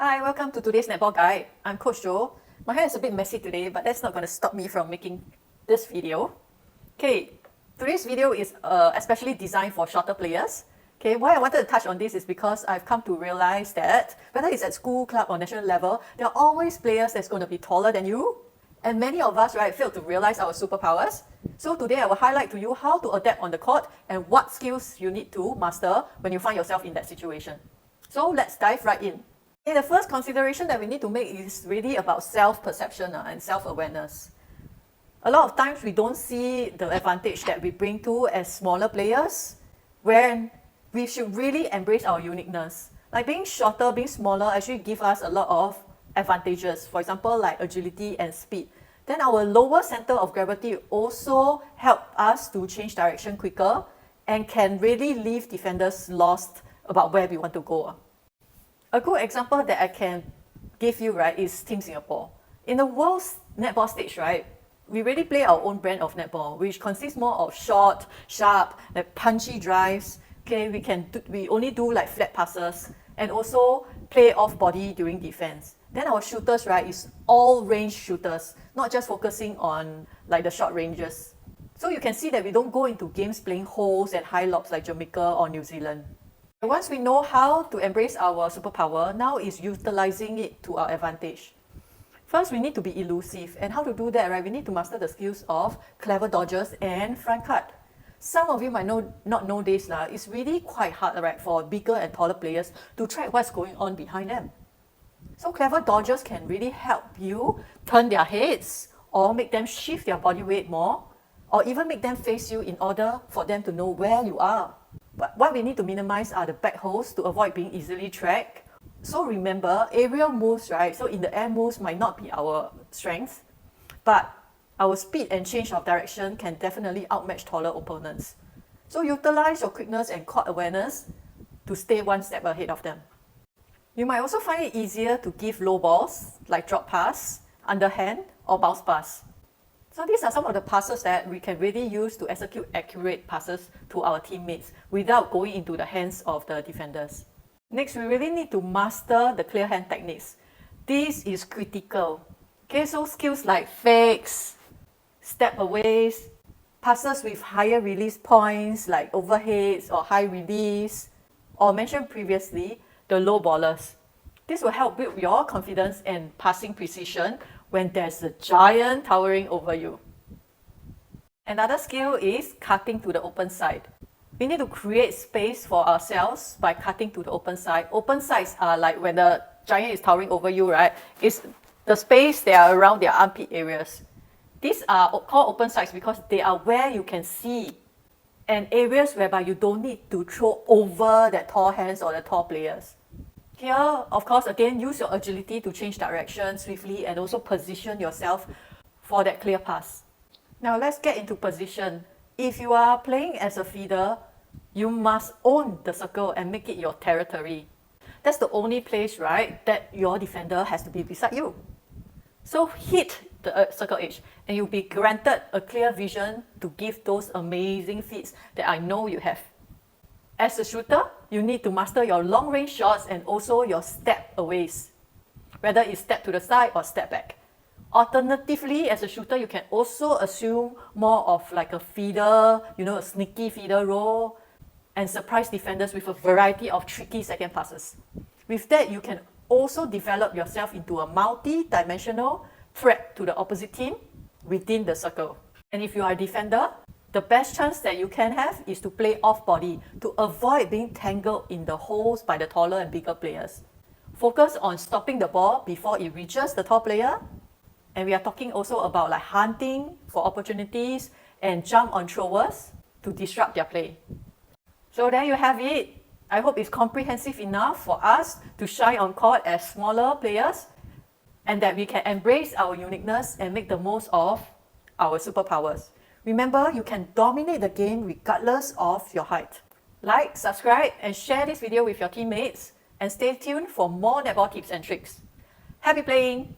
Hi, welcome to today's netball guide. I'm Coach Joe. My hair is a bit messy today, but that's not going to stop me from making this video. Okay, today's video is especially designed for shorter players. Okay, why I wanted to touch on this is because I've come to realize that whether it's at school, club or national level, there are always players that's going to be taller than you. And many of us, right, fail to realize our superpowers. So today I will highlight to you how to adapt on the court and what skills you need to master when you find yourself in that situation. So let's dive right in. Okay, the first consideration that we need to make is really about self-perception and self-awareness. A lot of times we don't see the advantage that we bring to as smaller players, when we should really embrace our uniqueness. Like being shorter, being smaller actually give us a lot of advantages. For example, like agility and speed. Then our lower center of gravity also help us to change direction quicker and can really leave defenders lost about where we want to go. A good example that I can give you, right, is Team Singapore. In the world's netball stage, right, we really play our own brand of netball, which consists more of short, sharp, like punchy drives. Okay, we only do like flat passes and also play off body during defense. Then our shooters, right, is all range shooters, not just focusing on like the short ranges. So you can see that we don't go into games playing holes and high lobs like Jamaica or New Zealand. Once we know how to embrace our superpower, now is utilizing it to our advantage. First, we need to be elusive. And how to do that, right? We need to master the skills of clever dodges and front cut. Some of you might not know this. It's really quite hard, right, for bigger and taller players to track what's going on behind them. So clever dodges can really help you turn their heads or make them shift their body weight more, or even make them face you in order for them to know where you are. But what we need to minimize are the back holes to avoid being easily tracked. So remember, aerial moves, right? So in the air moves might not be our strength, but our speed and change of direction can definitely outmatch taller opponents. So utilize your quickness and court awareness to stay one step ahead of them. You might also find it easier to give low balls, like drop pass, underhand, or bounce pass. So these are some of the passes that we can really use to execute accurate passes to our teammates without going into the hands of the defenders. Next, we really need to master the clear hand techniques. This is critical. Okay, so skills like fakes, step aways, passes with higher release points like overheads or high release, or mentioned previously, the low ballers. This will help build your confidence and passing precision when there's a giant towering over you. Another skill is cutting to the open side. We need to create space for ourselves by cutting to the open side. Open sides are like when the giant is towering over you, right? It's the space that are around their armpit areas. These are called open sides because they are where you can see and areas whereby you don't need to throw over that tall hands or the tall players. Here, of course, again, use your agility to change direction swiftly and also position yourself for that clear pass. Now let's get into position. If you are playing as a feeder, you must own the circle and make it your territory. That's the only place, right, that your defender has to be beside you. So hit the circle edge and you'll be granted a clear vision to give those amazing feats that I know you have. As a shooter, you need to master your long-range shots and also your step aways, whether it's step to the side or step back. Alternatively, as a shooter, you can also assume more of like a feeder, a sneaky feeder role, and surprise defenders with a variety of tricky second passes. With that, you can also develop yourself into a multi-dimensional threat to the opposite team within the circle. And if you are a defender, the best chance that you can have is to play off body to avoid being tangled in the holes by the taller and bigger players. Focus on stopping the ball before it reaches the tall player. And we are talking also about like hunting for opportunities and jump on throwers to disrupt their play. So there you have it. I hope it's comprehensive enough for us to shine on court as smaller players and that we can embrace our uniqueness and make the most of our superpowers. Remember, you can dominate the game regardless of your height. Like, subscribe, and share this video with your teammates. And stay tuned for more netball tips and tricks. Happy playing!